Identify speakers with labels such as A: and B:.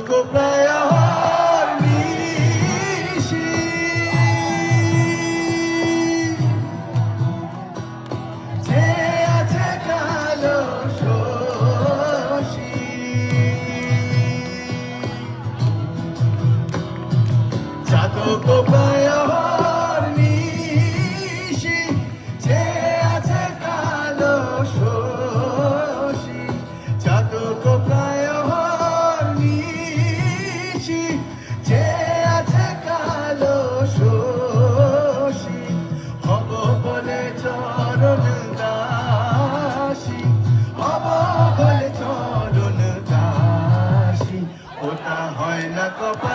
A: প্রয়ার নিশি যে আছে কালো শশী চাতক প্রয়ার নিশি যে আছে কালো শশী চাতক প্রয়ার নিশি যে আছে কালো শশী হব বলে চরণ দাসী হব বলে চরণ দাসী ওটা হয় না কপাল